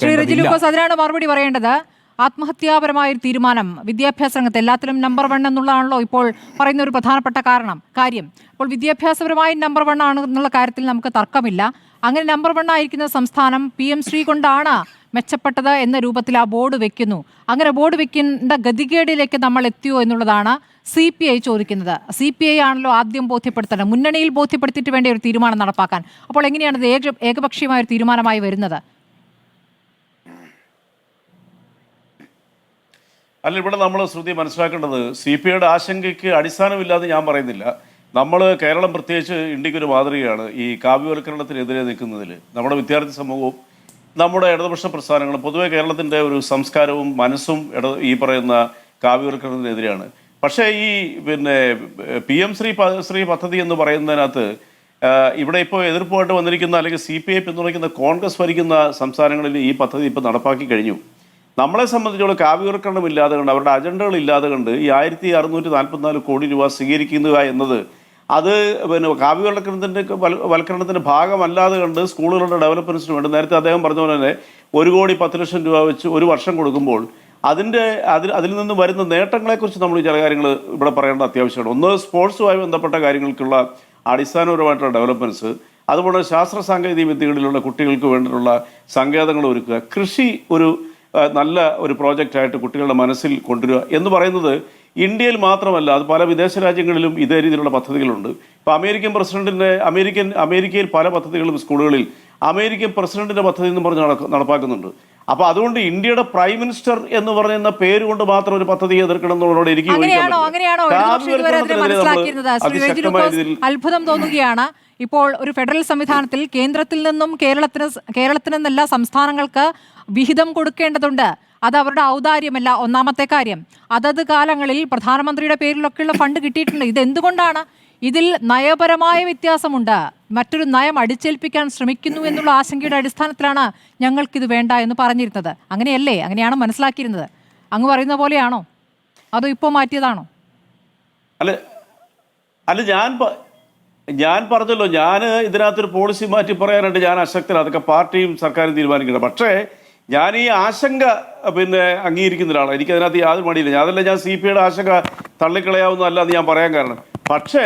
ശ്രീ റെജി ലൂക്കോസ് അതിനാണ് മറുപടി പറയേണ്ടത്. ആത്മഹത്യാപരമായ ഒരു തീരുമാനം വിദ്യാഭ്യാസ രംഗത്ത് എല്ലാത്തിലും നമ്പർ 1 എന്നുള്ളതാണല്ലോ ഇപ്പോൾ പറയുന്ന ഒരു പ്രധാനപ്പെട്ട കാര്യം. അപ്പോൾ വിദ്യാഭ്യാസപരമായി നമ്പർ 1 ആണ് എന്നുള്ള കാര്യത്തിൽ നമുക്ക് തർക്കമില്ല. അങ്ങനെ നമ്പർ 1 ആയിരിക്കുന്ന സംസ്ഥാനം PM ശ്രീ കൊണ്ടാണ് മെച്ചപ്പെട്ടത് എന്ന രൂപത്തിൽ ആ ബോർഡ് വെക്കുന്നു. അങ്ങനെ ബോർഡ് വെക്കേണ്ട ഗതികേടിലേക്ക് നമ്മൾ എത്തിയോ എന്നുള്ളതാണ് CPI ചോദിക്കുന്നത്. CPI ആണല്ലോ ആദ്യം ബോധ്യപ്പെടുത്തേണ്ടത്. മുന്നണിയിൽ ബോധ്യപ്പെടുത്തിയിട്ട് വേണ്ട ഒരു തീരുമാനം നടപ്പാക്കാൻ. അപ്പോൾ എങ്ങനെയാണ് ഇത് ഏകപക്ഷീയമായ ഒരു തീരുമാനമായി വരുന്നത്? അല്ല, ഇവിടെ നമ്മൾ ശ്രുതി മനസ്സിലാക്കേണ്ടത് CPIയുടെ ആശങ്കയ്ക്ക് അടിസ്ഥാനമില്ലാതെ ഞാൻ പറയുന്നില്ല. നമ്മൾ കേരളം പ്രത്യേകിച്ച് ഇന്ത്യക്കൊരു മാതൃകയാണ് ഈ കാവ്യവൽക്കരണത്തിനെതിരെ നിൽക്കുന്നതിൽ. നമ്മുടെ വിദ്യാർത്ഥി സമൂഹവും നമ്മുടെ ഇടതുപക്ഷ പ്രസ്ഥാനങ്ങളും പൊതുവെ കേരളത്തിൻ്റെ ഒരു സംസ്കാരവും മനസ്സും ഈ പറയുന്ന കാവ്യവൽക്കരണത്തിനെതിരെയാണ്. പക്ഷേ ഈ PM ശ്രീ പദ്ധതി എന്ന് പറയുന്നതിനകത്ത് ഇവിടെ ഇപ്പോൾ എതിർപ്പുമായിട്ട് വന്നിരിക്കുന്ന അല്ലെങ്കിൽ CPI പിന്തുണയ്ക്കുന്ന കോൺഗ്രസ് ഭരിക്കുന്ന സംസ്ഥാനങ്ങളിൽ ഈ പദ്ധതി ഇപ്പോൾ നടപ്പാക്കി കഴിഞ്ഞു. നമ്മളെ സംബന്ധിച്ചോളം കാവ്യവൽക്കരണം ഇല്ലാതെ കണ്ട് അവരുടെ അജണ്ടകൾ ഇല്ലാതെ കണ്ട് ഈ 1644 കോടി രൂപ സ്വീകരിക്കുക എന്നത് അത് കാവ്യവൽക്കരണത്തിൻ്റെ ഭാഗമല്ലാതെ കണ്ട് സ്കൂളുകളുടെ ഡെവലപ്മെൻറ്റ്സിന് വേണ്ടി നേരത്തെ അദ്ദേഹം പറഞ്ഞ പോലെ തന്നെ 1,10,00,000 രൂപ വെച്ച് ഒരു വർഷം കൊടുക്കുമ്പോൾ അതിൽ നിന്ന് വരുന്ന നേട്ടങ്ങളെക്കുറിച്ച് നമ്മൾ ചില കാര്യങ്ങൾ ഇവിടെ പറയേണ്ടത് അത്യാവശ്യമാണ്. ഒന്ന്, സ്പോർട്സുമായി ബന്ധപ്പെട്ട കാര്യങ്ങൾക്കുള്ള അടിസ്ഥാനപരമായിട്ടുള്ള ഡെവലപ്മെൻറ്റ്സ്, അതുപോലെ ശാസ്ത്ര സാങ്കേതിക വിദ്യകളിലുള്ള കുട്ടികൾക്ക് വേണ്ടിയിട്ടുള്ള സങ്കേതങ്ങൾ ഒരുക്കുക, കൃഷി നല്ല ഒരു പ്രോജക്റ്റായിട്ട് കുട്ടികളുടെ മനസ്സിൽ കൊണ്ടുവരിക എന്ന് പറയുന്നത് ഇന്ത്യയിൽ മാത്രമല്ല, അത് പല വിദേശ രാജ്യങ്ങളിലും ഇതേ രീതിയിലുള്ള പദ്ധതികളുണ്ട്. ഇപ്പോൾ അമേരിക്കയിൽ പല പദ്ധതികളും സ്കൂളുകളിൽ അമേരിക്കൻ പ്രസിഡന്റിൻ്റെ പദ്ധതി എന്ന് പറഞ്ഞ് നടപ്പാക്കുന്നുണ്ട്. അപ്പോൾ അതുകൊണ്ട് ഇന്ത്യയുടെ പ്രൈം മിനിസ്റ്റർ എന്ന് പറയുന്ന പേര് കൊണ്ട് മാത്രം ഒരു പദ്ധതി എതിർക്കണം എന്നുള്ളതോട് എനിക്ക് അത്ഭുതം തോന്നുകയാണ്. ഇപ്പോൾ ഒരു ഫെഡറൽ സംവിധാനത്തിൽ കേന്ദ്രത്തിൽ നിന്നും കേരളത്തിനെന്നല്ല സംസ്ഥാനങ്ങൾക്ക് വിഹിതം കൊടുക്കേണ്ടതുണ്ട്. അത് അവരുടെ ഔദാര്യമല്ല. ഒന്നാമത്തെ കാര്യം, അതത് കാലങ്ങളിൽ പ്രധാനമന്ത്രിയുടെ പേരിലൊക്കെയുള്ള ഫണ്ട് കിട്ടിയിട്ടുണ്ട്. ഇതെന്തുകൊണ്ടാണ്? ഇതിൽ നയപരമായ വ്യത്യാസമുണ്ട്. മറ്റൊരു നയം അടിച്ചേൽപ്പിക്കാൻ ശ്രമിക്കുന്നു എന്നുള്ള ആശങ്കയുടെ അടിസ്ഥാനത്തിലാണ് ഞങ്ങൾക്കിത് വേണ്ട എന്ന് പറഞ്ഞിരുന്നത്. അങ്ങനെയല്ലേ? അങ്ങനെയാണ് മനസ്സിലാക്കിയിരുന്നത്. അങ്ങ് പറയുന്ന പോലെയാണോ അതോ ഇപ്പോൾ മാറ്റിയതാണോ? അല്ല, ഞാൻ പറഞ്ഞല്ലോ, ഞാൻ ഇതിനകത്തൊരു പോളിസി മാറ്റി പറയാനായിട്ട് ഞാൻ അശക്തനാണ്. അതൊക്കെ പാർട്ടിയും സർക്കാരും തീരുമാനിക്കണം. പക്ഷേ ഞാൻ ഈ ആശങ്ക അംഗീകരിക്കുന്ന ഒരാളാണ്. എനിക്കതിനകത്ത് യാതൊരു മടിയില്ല. ഞാൻ CPIയുടെ ആശങ്ക തള്ളിക്കളയാവുന്നതല്ല എന്ന് ഞാൻ പറയാൻ കാരണം, പക്ഷേ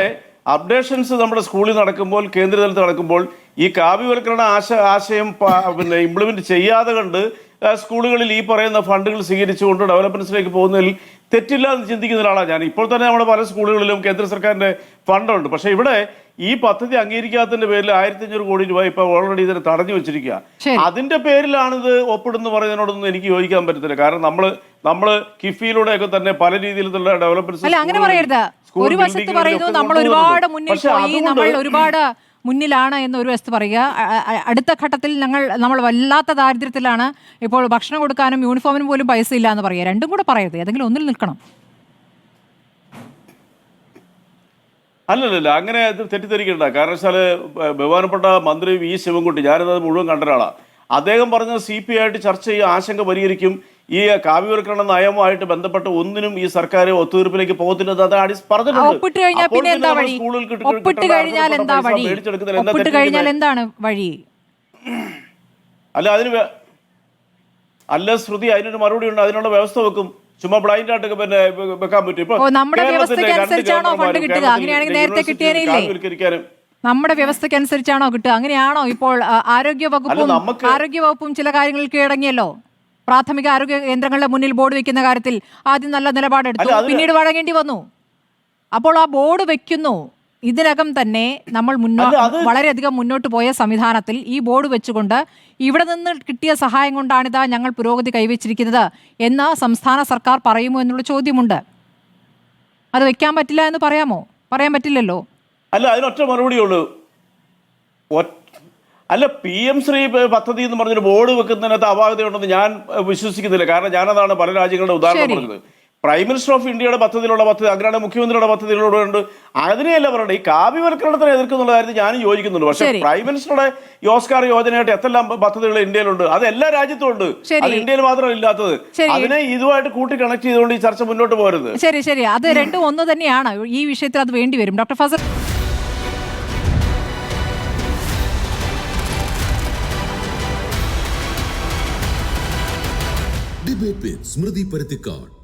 അപ്ഡേഷൻസ് നമ്മുടെ സ്കൂളിൽ നടക്കുമ്പോൾ, കേന്ദ്രതലത്തിൽ നടക്കുമ്പോൾ ഈ കാവ്യവൽക്കരണ ആശയം ഇംപ്ലിമെന്റ് ചെയ്യാതെ കണ്ട് സ്കൂളുകളിൽ ഈ പറയുന്ന ഫണ്ടുകൾ സ്വീകരിച്ചുകൊണ്ട് ഡെവലപ്മെന്റ്സിലേക്ക് പോകുന്നതിൽ തെറ്റില്ല എന്ന് ചിന്തിക്കുന്ന ഒരാളാണ് ഞാൻ. ഇപ്പോൾ തന്നെ നമ്മുടെ പല സ്കൂളുകളിലും കേന്ദ്ര സർക്കാരിന്റെ ഫണ്ടുണ്ട്. പക്ഷേ ഇവിടെ ഈ പദ്ധതി അംഗീകരിക്കാത്തതിന്റെ പേരിൽ 1500 കോടി രൂപ ഇപ്പോൾ ഓൾറെഡി ഇതിനെ തടഞ്ഞു വെച്ചിരിക്കുക. അതിന്റെ പേരിലാണിത് ഒപ്പിടുന്നു പറയുന്നതിനോടൊന്നും എനിക്ക് യോജിക്കാൻ പറ്റത്തില്ല. കാരണം നമ്മൾ കിഫിയിലൂടെയൊക്കെ തന്നെ പല രീതിയിലുള്ള ഡെവലപ്മെന്റ്സ് ഒരു വശത്ത് പറയുന്നു നമ്മൾ ഒരുപാട് മുന്നിൽ പോയി, നമ്മൾ ഒരുപാട് മുന്നിലാണ് എന്ന് ഒരു വശത്ത് പറയുക. അടുത്ത ഘട്ടത്തിൽ നമ്മൾ വല്ലാത്ത ദാരിദ്ര്യത്തിലാണ്, ഇപ്പോൾ ഭക്ഷണം കൊടുക്കാനും യൂണിഫോമിനും പോലും പൈസ ഇല്ല എന്ന് പറയുക. രണ്ടും കൂടെ പറയരുത്, ഏതെങ്കിലും ഒന്നിൽ നിൽക്കണം. അല്ലല്ല, അങ്ങനെ തെറ്റിദ്ധരിക്കണ്ട. കാരണം വെച്ചാൽ ബഹുമാനപ്പെട്ട മന്ത്രി V ശിവൻകുട്ടി, ഞാനത് മുഴുവൻ കണ്ട ഒരാളാണ്. അദ്ദേഹം പറഞ്ഞ CPI ആയിട്ട് ചർച്ച ചെയ്യുക, ആശങ്ക പരിഹരിക്കും. ഈ കാവ്യവൽക്കരണ നയവുമായിട്ട് ബന്ധപ്പെട്ട് ഒന്നിനും ഈ സർക്കാർ ഒത്തുതീർപ്പിലേക്ക് പോകുന്നത് അല്ല ശ്രുതി, അതിനൊരു മറുപടി ഉണ്ട്. അതിനുള്ള വ്യവസ്ഥ വെക്കും. ചുമ്മാ ബ്ലൈൻഡ് ആയിട്ട് വെക്കാൻ പറ്റും. ഇപ്പൊ നമ്മുടെ വ്യവസ്ഥയ്ക്കനുസരിച്ചാണോ കിട്ടുക? അങ്ങനെയാണോ? ഇപ്പോൾ ആരോഗ്യവകുപ്പും ചില കാര്യങ്ങൾ കീഴടങ്ങിയല്ലോ. പ്രാഥമിക ആരോഗ്യ കേന്ദ്രങ്ങളുടെ മുന്നിൽ ബോർഡ് വെക്കുന്ന കാര്യത്തിൽ ആദ്യം നല്ല നിലപാടെടുത്തു, പിന്നീട് വഴങ്ങേണ്ടി വന്നു. അപ്പോൾ ആ ബോർഡ് വെക്കുന്നു. ഇതിനകം തന്നെ നമ്മൾ വളരെയധികം മുന്നോട്ട് പോയ സംവിധാനത്തിൽ ഈ ബോർഡ് വെച്ചുകൊണ്ട് ഇവിടെ നിന്ന് കിട്ടിയ സഹായം കൊണ്ടാണിതാ ഞങ്ങൾ പുരോഗതി കൈവച്ചിരിക്കുന്നത് എന്ന് സംസ്ഥാന സർക്കാർ പറയുമോ എന്നുള്ള ചോദ്യമുണ്ട്. അത് വെക്കാൻ പറ്റില്ല എന്ന് പറയാമോ? പറയാൻ പറ്റില്ലല്ലോ. അല്ല, അതിനൊറ്റ മറുപടിയുള്ളൂ. അല്ല, PM ശ്രീ പദ്ധതി എന്ന് പറഞ്ഞൊരു ബോർഡ് വെക്കുന്നതിനകത്ത് അപാകതയുണ്ടെന്ന് ഞാൻ വിശ്വസിക്കുന്നില്ല. കാരണം ഞാനതാണ് പല രാജ്യങ്ങളുടെ ഉദാഹരണം പറഞ്ഞത്. പ്രൈം മിനിസ്റ്റർ ഓഫ് ഇന്ത്യയുടെ പദ്ധതിയിലുള്ള പദ്ധതി, അങ്ങനെയാണ് മുഖ്യമന്ത്രിയുടെ പദ്ധതികളോടുണ്ട്. അതിനെയല്ല പറയട്ടെ, ഈ കാവ്യവൽക്കരണത്തിന് എതിർക്കുന്നുള്ള കാര്യത്തിൽ ഞാനും യോജിക്കുന്നുണ്ട്. പക്ഷേ പ്രൈം മിനിസ്റ്ററുടെ യോസ്കാർ യോജനയായിട്ട് എത്രയെല്ലാം പദ്ധതികൾ ഇന്ത്യയിലുണ്ട്, അത് എല്ലാ രാജ്യത്തും ഉണ്ട്. അത് ഇന്ത്യയിൽ മാത്രമല്ല ഇല്ലാത്തത്. അതിനെ ഇതുമായിട്ട് കൂട്ടി കണക്ട് ചെയ്തുകൊണ്ട് ഈ ചർച്ച മുന്നോട്ട് പോരുത്. ശരി, അത് രണ്ടും ഒന്ന് തന്നെയാണ്. ഈ വിഷയത്തിൽ അത് വേണ്ടി വരും. Doctor Fazal. Debate with Smriti Parathikkad.